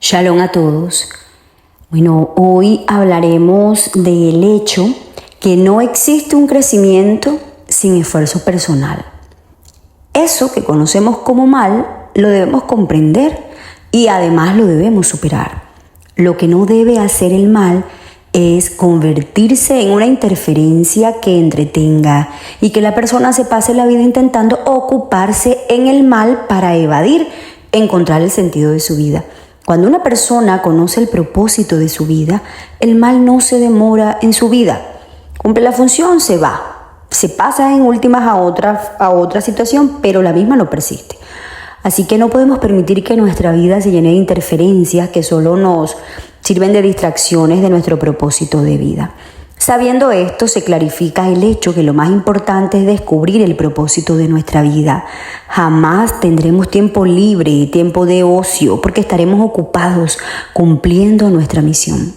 Shalom a todos. Bueno, hoy hablaremos del hecho que no existe un crecimiento sin esfuerzo personal. Eso que conocemos como mal lo debemos comprender y además lo debemos superar. Lo que no debe hacer el mal es convertirse en una interferencia que entretenga y que la persona se pase la vida intentando ocuparse en el mal para encontrar el sentido de su vida. Cuando una persona conoce el propósito de su vida, el mal no se demora en su vida. Cumple la función, se va. Se pasa en últimas a otra situación, pero la misma no persiste. Así que no podemos permitir que nuestra vida se llene de interferencias que solo nos sirven de distracciones de nuestro propósito de vida. Sabiendo esto, se clarifica el hecho que lo más importante es descubrir el propósito de nuestra vida. Jamás tendremos tiempo libre y tiempo de ocio porque estaremos ocupados cumpliendo nuestra misión.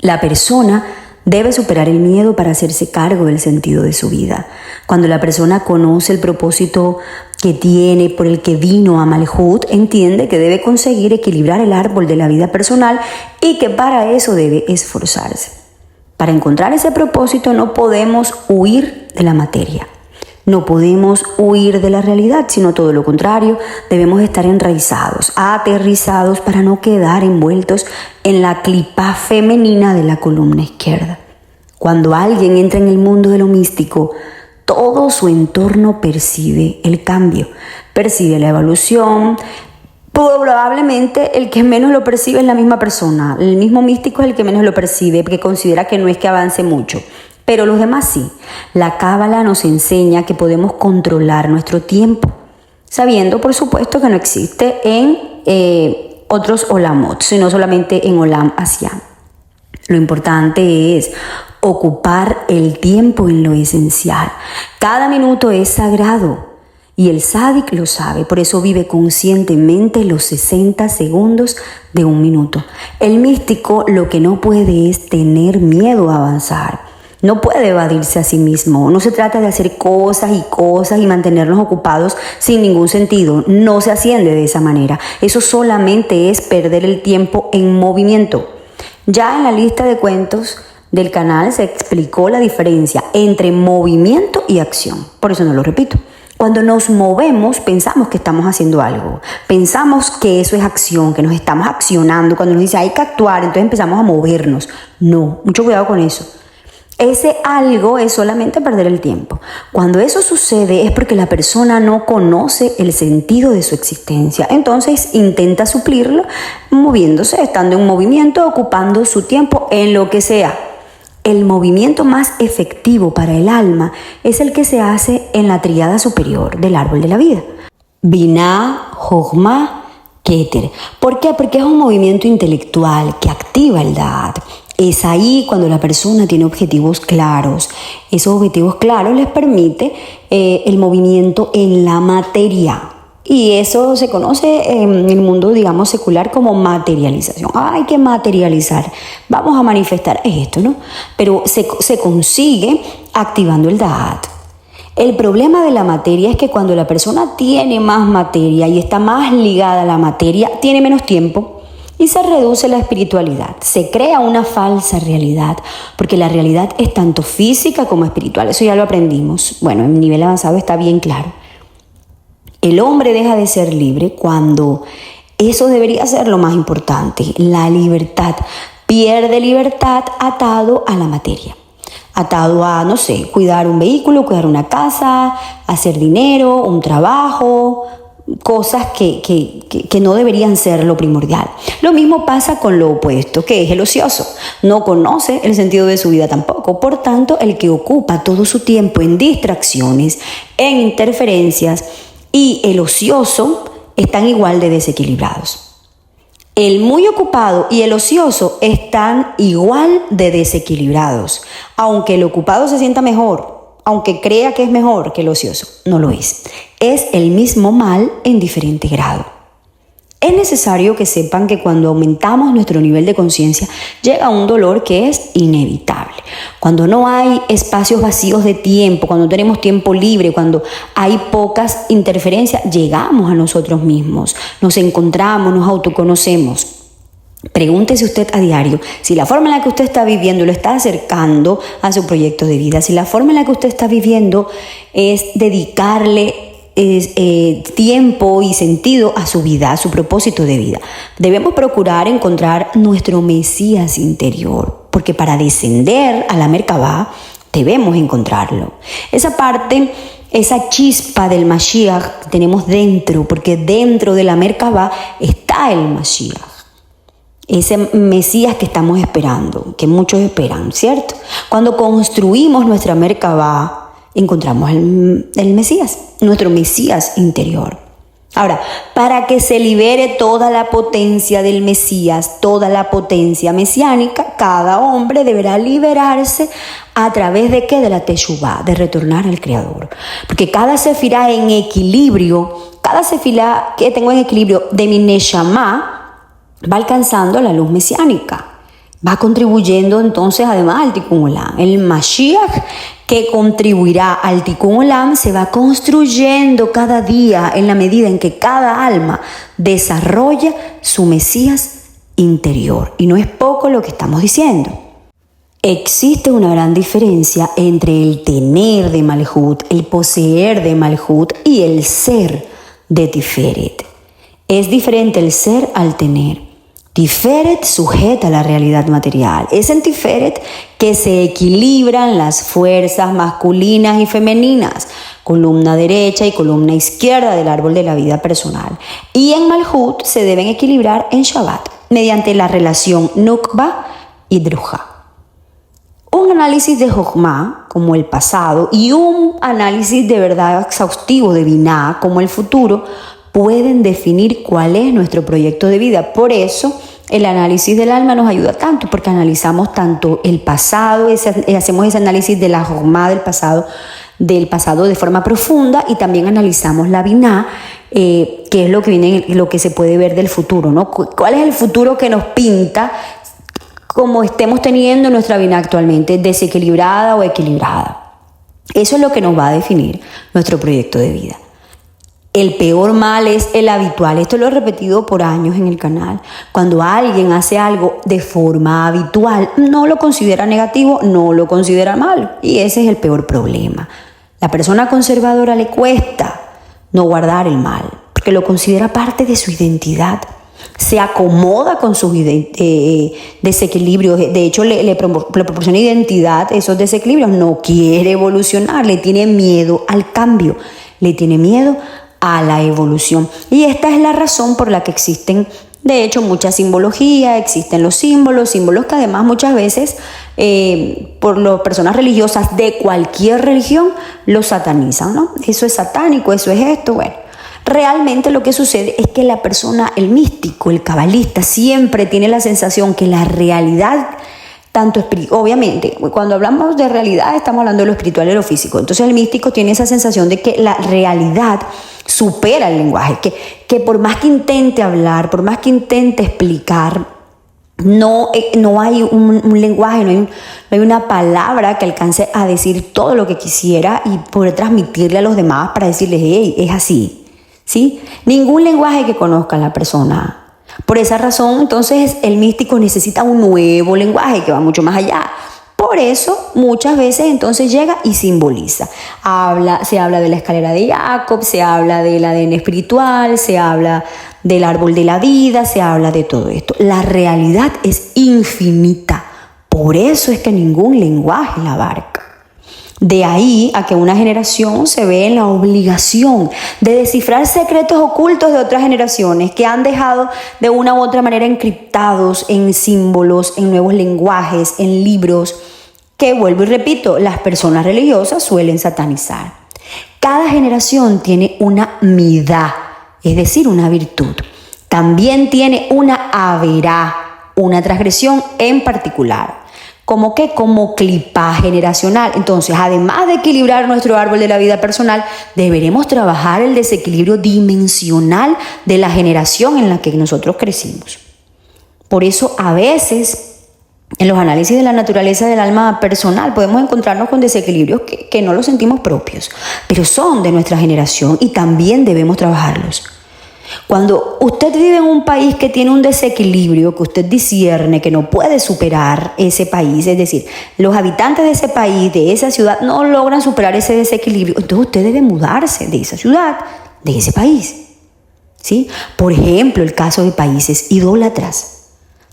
La persona debe superar el miedo para hacerse cargo del sentido de su vida. Cuando la persona conoce el propósito que tiene, por el que vino a Malhut, entiende que debe conseguir equilibrar el árbol de la vida personal y que para eso debe esforzarse. Para encontrar ese propósito no podemos huir de la materia, no podemos huir de la realidad, sino todo lo contrario, debemos estar enraizados, aterrizados para no quedar envueltos en la clipa femenina de la columna izquierda. Cuando alguien entra en el mundo de lo místico, todo su entorno percibe el cambio, percibe la evolución. Probablemente el que menos lo percibe es la misma persona. El mismo místico es el que menos lo percibe porque considera que no es que avance mucho. Pero los demás sí. La Cábala nos enseña que podemos controlar nuestro tiempo, sabiendo por supuesto que no existe en otros olamot, sino solamente en Olam Asiá. Lo importante es ocupar el tiempo en lo esencial. Cada minuto es sagrado. Y el sádic lo sabe, por eso vive conscientemente los 60 segundos de un minuto. El místico lo que no puede es tener miedo a avanzar. No puede evadirse a sí mismo. No se trata de hacer cosas y mantenernos ocupados sin ningún sentido. No se asciende de esa manera. Eso solamente es perder el tiempo en movimiento. Ya en la lista de cuentos del canal se explicó la diferencia entre movimiento y acción. Por eso no lo repito. Cuando nos movemos, pensamos que estamos haciendo algo. Pensamos que eso es acción, que nos estamos accionando. Cuando nos dice hay que actuar, entonces empezamos a movernos. No, mucho cuidado con eso. Ese algo es solamente perder el tiempo. Cuando eso sucede es porque la persona no conoce el sentido de su existencia. Entonces intenta suplirlo moviéndose, estando en movimiento, ocupando su tiempo en lo que sea. El movimiento más efectivo para el alma es el que se hace en la tríada superior del árbol de la vida. Binah, Jochma, Keter. ¿Por qué? Porque es un movimiento intelectual que activa el Da'at. Es ahí cuando la persona tiene objetivos claros. Esos objetivos claros les permite el movimiento en la materia. Y eso se conoce en el mundo, digamos, secular como materialización. Hay que materializar, vamos a manifestar esto, ¿no? Pero se consigue activando el Da'at. El problema de la materia es que cuando la persona tiene más materia y está más ligada a la materia, tiene menos tiempo y se reduce la espiritualidad. Se crea una falsa realidad, porque la realidad es tanto física como espiritual. Eso ya lo aprendimos. Bueno, en nivel avanzado está bien claro. El hombre deja de ser libre cuando eso debería ser lo más importante, la libertad. Pierde libertad atado a la materia, atado a, no sé, cuidar un vehículo, cuidar una casa, hacer dinero, un trabajo, cosas que no deberían ser lo primordial. Lo mismo pasa con lo opuesto, que es el ocioso. No conoce el sentido de su vida tampoco. Por tanto, el que ocupa todo su tiempo en distracciones, en interferencias, y el ocioso están igual de desequilibrados. El muy ocupado y el ocioso están igual de desequilibrados. Aunque el ocupado se sienta mejor, aunque crea que es mejor que el ocioso, no lo es. Es el mismo mal en diferente grado. Es necesario que sepan que cuando aumentamos nuestro nivel de conciencia llega un dolor que es inevitable. Cuando no hay espacios vacíos de tiempo, cuando tenemos tiempo libre, cuando hay pocas interferencias, llegamos a nosotros mismos, nos encontramos, nos autoconocemos. Pregúntese usted a diario si la forma en la que usted está viviendo lo está acercando a su proyecto de vida, si la forma en la que usted está viviendo es dedicarle tiempo y sentido a su vida, a su propósito de vida. Debemos procurar encontrar nuestro Mesías interior, porque para descender a la Merkabah debemos encontrarlo. Esa parte, esa chispa del Mashiach que tenemos dentro, porque dentro de la Merkabah está el Mashiach. Ese Mesías que estamos esperando, que muchos esperan, ¿cierto? Cuando construimos nuestra Merkabah, encontramos el Mesías, nuestro Mesías interior. Ahora, para que se libere toda la potencia del Mesías, toda la potencia mesiánica, cada hombre deberá liberarse a través de ¿qué? De la Teshuvá, de retornar al Creador. Porque cada sefirá en equilibrio, cada sefirá que tengo en equilibrio de mi Neshama, va alcanzando la luz mesiánica, va contribuyendo entonces además al Tikkun Olam. El Mashiach que contribuirá al Tikkun Olam se va construyendo cada día en la medida en que cada alma desarrolla su Mesías interior. Y no es poco lo que estamos diciendo. Existe una gran diferencia entre el tener de Malhut, el poseer de Malhut y el ser de Tiferet. Es diferente el ser al tener. Tiferet sujeta a la realidad material. Es en Tiferet que se equilibran las fuerzas masculinas y femeninas, columna derecha y columna izquierda del árbol de la vida personal. Y en Malhut se deben equilibrar en Shabbat, mediante la relación Nukba y Druja. Un análisis de Jochma, como el pasado, y un análisis de verdad exhaustivo de Binah, como el futuro, pueden definir cuál es nuestro proyecto de vida. Por eso el análisis del alma nos ayuda tanto, porque analizamos tanto el pasado, hacemos ese análisis de la Jochma del pasado de forma profunda, y también analizamos la Binah, que es lo que viene, lo que se puede ver del futuro, ¿no? ¿Cuál es el futuro que nos pinta como estemos teniendo nuestra Binah actualmente, desequilibrada o equilibrada? Eso es lo que nos va a definir nuestro proyecto de vida. El peor mal es el habitual. Esto lo he repetido por años en el canal. Cuando alguien hace algo de forma habitual, no lo considera negativo, no lo considera malo. Y ese es el peor problema. La persona conservadora le cuesta no guardar el mal, porque lo considera parte de su identidad. Se acomoda con sus desequilibrios. De hecho, le proporciona identidad esos desequilibrios. No quiere evolucionar, le tiene miedo al cambio, le tiene miedo a la evolución. Y esta es la razón por la que existen, de hecho, mucha simbología, existen los símbolos que además muchas veces por las personas religiosas de cualquier religión los satanizan, ¿no? Eso es satánico, eso es esto. Bueno, realmente lo que sucede es que la persona, el místico, el cabalista, siempre tiene la sensación que la realidad, obviamente, cuando hablamos de realidad estamos hablando de lo espiritual y lo físico. Entonces el místico tiene esa sensación de que la realidad supera el lenguaje, que por más que intente hablar, por más que intente explicar, no hay un lenguaje, no hay una palabra que alcance a decir todo lo que quisiera y poder transmitirle a los demás para decirles, hey, es así, ¿sí? Ningún lenguaje que conozca a la persona. Por esa razón, entonces, el místico necesita un nuevo lenguaje que va mucho más allá. Por eso, muchas veces, entonces, llega y simboliza. Se habla de la escalera de Jacob, se habla del ADN espiritual, se habla del árbol de la vida, se habla de todo esto. La realidad es infinita. Por eso es que ningún lenguaje la abarca. De ahí a que una generación se ve en la obligación de descifrar secretos ocultos de otras generaciones que han dejado de una u otra manera encriptados en símbolos, en nuevos lenguajes, en libros, que vuelvo y repito, las personas religiosas suelen satanizar. Cada generación tiene una midá, es decir, una virtud. También tiene una averá, una transgresión en particular. ¿Cómo qué? Como clipá generacional. Entonces, además de equilibrar nuestro árbol de la vida personal, deberemos trabajar el desequilibrio dimensional de la generación en la que nosotros crecimos. Por eso, a veces, en los análisis de la naturaleza del alma personal, podemos encontrarnos con desequilibrios que no los sentimos propios, pero son de nuestra generación y también debemos trabajarlos. Cuando usted vive en un país que tiene un desequilibrio, que usted discierne que no puede superar ese país, es decir, los habitantes de ese país, de esa ciudad, no logran superar ese desequilibrio, entonces usted debe mudarse de esa ciudad, de ese país. ¿Sí? Por ejemplo, el caso de países idólatras.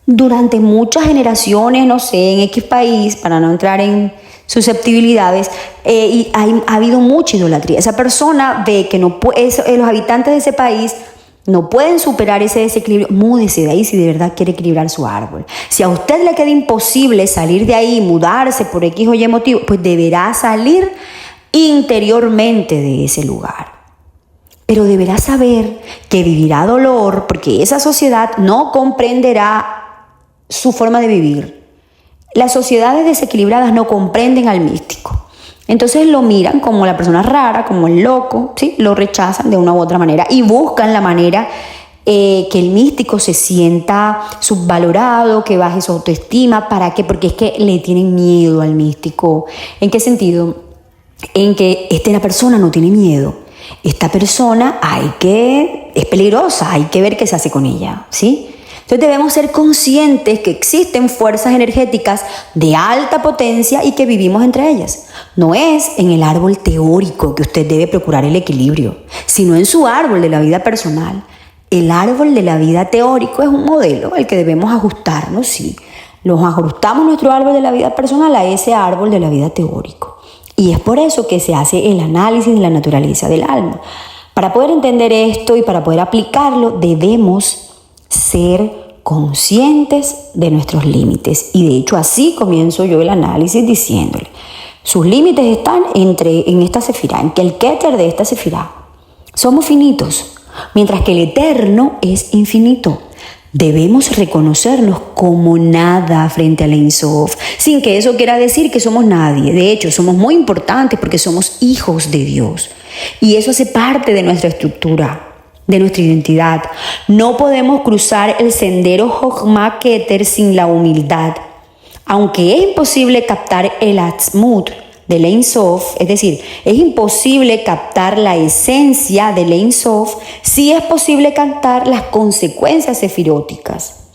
Durante muchas generaciones, no sé, en X país, para no entrar en susceptibilidades, ha habido mucha idolatría. Esa persona ve que los habitantes de ese país no pueden superar ese desequilibrio. Múdese de ahí si de verdad quiere equilibrar su árbol. Si a usted le queda imposible salir de ahí, mudarse por X o Y motivo, pues deberá salir interiormente de ese lugar. Pero deberá saber que vivirá dolor porque esa sociedad no comprenderá su forma de vivir. Las sociedades desequilibradas no comprenden al místico. Entonces lo miran como la persona rara, como el loco, ¿sí? Lo rechazan de una u otra manera y buscan la manera que el místico se sienta subvalorado, que baje su autoestima. ¿Para qué? Porque es que le tienen miedo al místico. ¿En qué sentido? En que la persona no tiene miedo. Esta persona es peligrosa, hay que ver qué se hace con ella, ¿sí? Entonces debemos ser conscientes que existen fuerzas energéticas de alta potencia y que vivimos entre ellas. No es en el árbol teórico que usted debe procurar el equilibrio, sino en su árbol de la vida personal. El árbol de la vida teórico es un modelo al que debemos ajustarnos, sí. Nos ajustamos nuestro árbol de la vida personal a ese árbol de la vida teórico. Y es por eso que se hace el análisis de la naturaleza del alma. Para poder entender esto y para poder aplicarlo, debemos ser conscientes de nuestros límites. Y de hecho así comienzo yo el análisis diciéndole, sus límites están en esta sefirá, en que el Keter de esta sefirá. Somos finitos, mientras que el eterno es infinito. Debemos reconocernos como nada frente al Ein Sof, sin que eso quiera decir que somos nadie. De hecho, somos muy importantes porque somos hijos de Dios. Y eso hace parte de nuestra estructura, de nuestra identidad. No podemos cruzar el sendero Jochma Keter sin la humildad. Aunque es imposible captar el Atzmut del Ein Sof, es decir, es imposible captar la esencia del Ein Sof, sí es posible captar las consecuencias sefiróticas.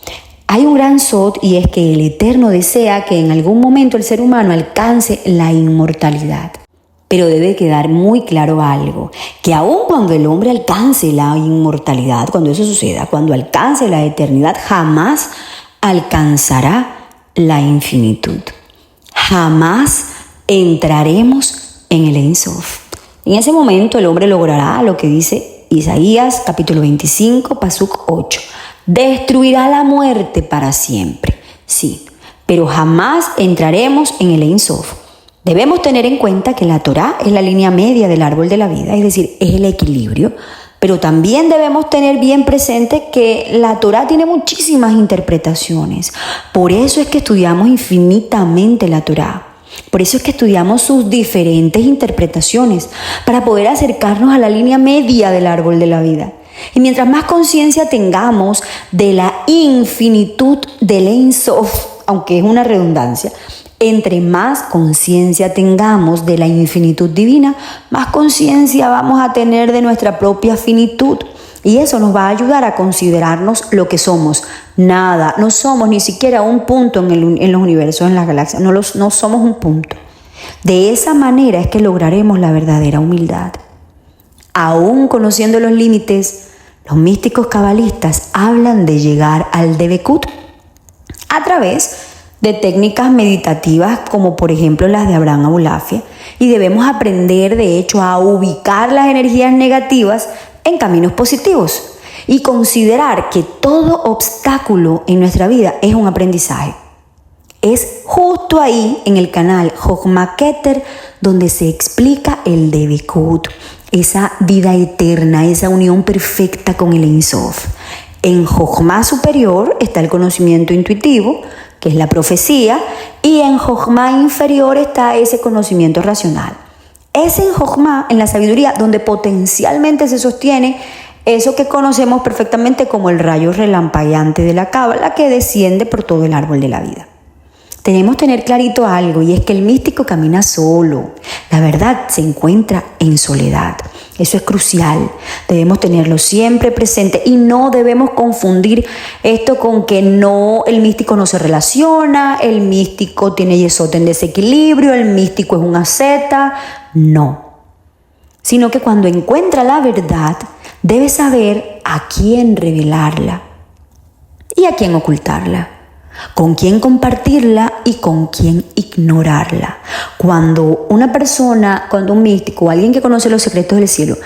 Hay un gran sod y es que el Eterno desea que en algún momento el ser humano alcance la inmortalidad. Pero debe quedar muy claro algo, que aun cuando el hombre alcance la inmortalidad, cuando eso suceda, cuando alcance la eternidad, jamás alcanzará la infinitud. Jamás entraremos en el Ein Sof. En ese momento el hombre logrará lo que dice Isaías capítulo 25, pasuk 8. Destruirá la muerte para siempre. Sí, pero jamás entraremos en el Ein Sof. Debemos tener en cuenta que la Torá es la línea media del árbol de la vida, es decir, es el equilibrio, pero también debemos tener bien presente que la Torá tiene muchísimas interpretaciones. Por eso es que estudiamos infinitamente la Torá. Por eso es que estudiamos sus diferentes interpretaciones, para poder acercarnos a la línea media del árbol de la vida. Y mientras más conciencia tengamos de la infinitud del Ein Sof, aunque es una redundancia, entre más conciencia tengamos de la infinitud divina, más conciencia vamos a tener de nuestra propia finitud. Y eso nos va a ayudar a considerarnos lo que somos. Nada, no somos ni siquiera un punto en los universos, en las galaxias. No somos un punto. De esa manera es que lograremos la verdadera humildad. Aún conociendo los límites, los místicos cabalistas hablan de llegar al Debekut a través de técnicas meditativas como por ejemplo las de Abraham Abulafia, y debemos aprender de hecho a ubicar las energías negativas en caminos positivos y considerar que todo obstáculo en nuestra vida es un aprendizaje. Es justo ahí en el canal Jochma Keter donde se explica el Debekut, esa vida eterna, esa unión perfecta con el Ein Sof. En Jochma superior está el conocimiento intuitivo, que es la profecía, y en Jochma inferior está ese conocimiento racional. Es en Jochma, en la sabiduría, donde potencialmente se sostiene eso que conocemos perfectamente como el rayo relampagueante de la Cábala que desciende por todo el árbol de la vida. Debemos tener clarito algo, y es que el místico camina solo. La verdad se encuentra en soledad. Eso es crucial. Debemos tenerlo siempre presente y no debemos confundir esto con que el místico no se relaciona, el místico tiene yesote en desequilibrio, el místico es un asceta. No. Sino que cuando encuentra la verdad, debe saber a quién revelarla y a quién ocultarla, con quién compartirla y con quién ignorarla. Cuando un místico o alguien que conoce los secretos del cielo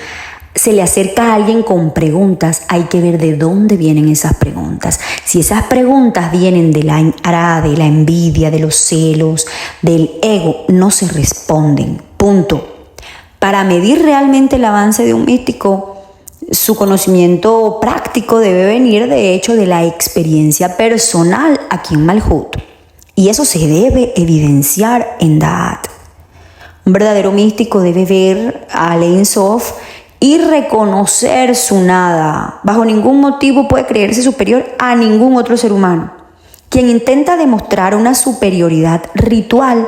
se le acerca a alguien con preguntas, hay que ver de dónde vienen esas preguntas. Si esas preguntas vienen de la ira, de la envidia, de los celos, del ego, no se responden. Punto. Para medir realmente el avance de un místico, su conocimiento práctico debe venir de hecho de la experiencia personal aquí en Malhut. Y eso se debe evidenciar en Da'at. Un verdadero místico debe ver al Ein Sof y reconocer su nada. Bajo ningún motivo puede creerse superior a ningún otro ser humano. Quien intenta demostrar una superioridad ritual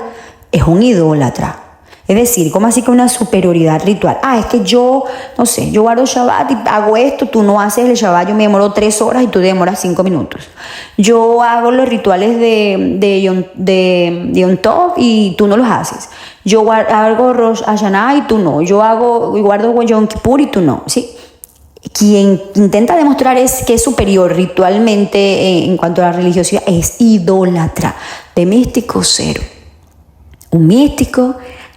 es un idólatra. Es decir, ¿cómo así que una superioridad ritual? Es que yo guardo Shabbat y hago esto, tú no haces el Shabbat, yo me demoro 3 horas y tú te demoras 5 minutos. Yo hago los rituales de Yom Tov y tú no los haces. Yo hago Rosh Hashanah y tú no. Yo guardo Yom Kippur y tú no. ¿Sí? Quien intenta demostrar que es superior ritualmente en cuanto a la religiosidad es idólatra. De místico, cero. Un místico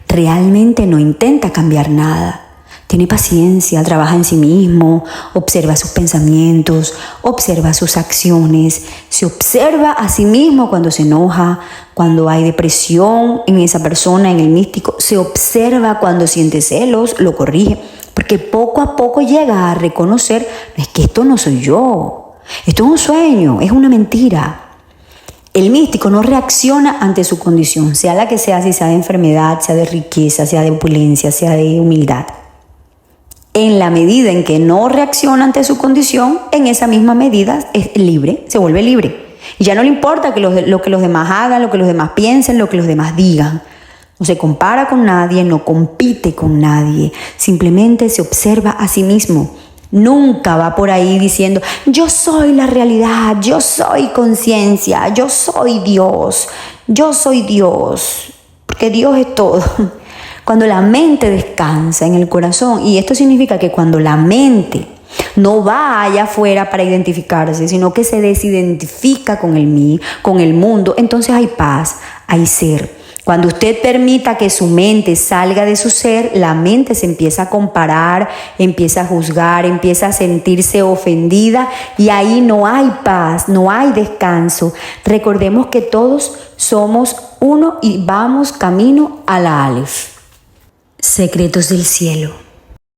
realmente no intenta cambiar nada. Tiene paciencia, trabaja en sí mismo, observa sus pensamientos, observa sus acciones, se observa a sí mismo cuando se enoja, cuando hay depresión en esa persona, en el místico, se observa cuando siente celos, lo corrige, porque poco a poco llega a reconocer, es que esto no soy yo, esto es un sueño, es una mentira. El místico no reacciona ante su condición, sea la que sea, si sea de enfermedad, sea de riqueza, sea de opulencia, sea de humildad. En la medida en que no reacciona ante su condición, en esa misma medida es libre, se vuelve libre. Y ya no le importa lo que los demás hagan, lo que los demás piensen, lo que los demás digan. No se compara con nadie, no compite con nadie, simplemente se observa a sí mismo. Nunca va por ahí diciendo, yo soy la realidad, yo soy conciencia, yo soy Dios, porque Dios es todo. Cuando la mente descansa en el corazón, y esto significa que cuando la mente no va allá afuera para identificarse, sino que se desidentifica con el mundo, entonces hay paz, hay ser. Cuando usted permita que su mente salga de su ser, la mente se empieza a comparar, empieza a juzgar, empieza a sentirse ofendida y ahí no hay paz, no hay descanso. Recordemos que todos somos uno y vamos camino a la Aleph. Secretos del cielo.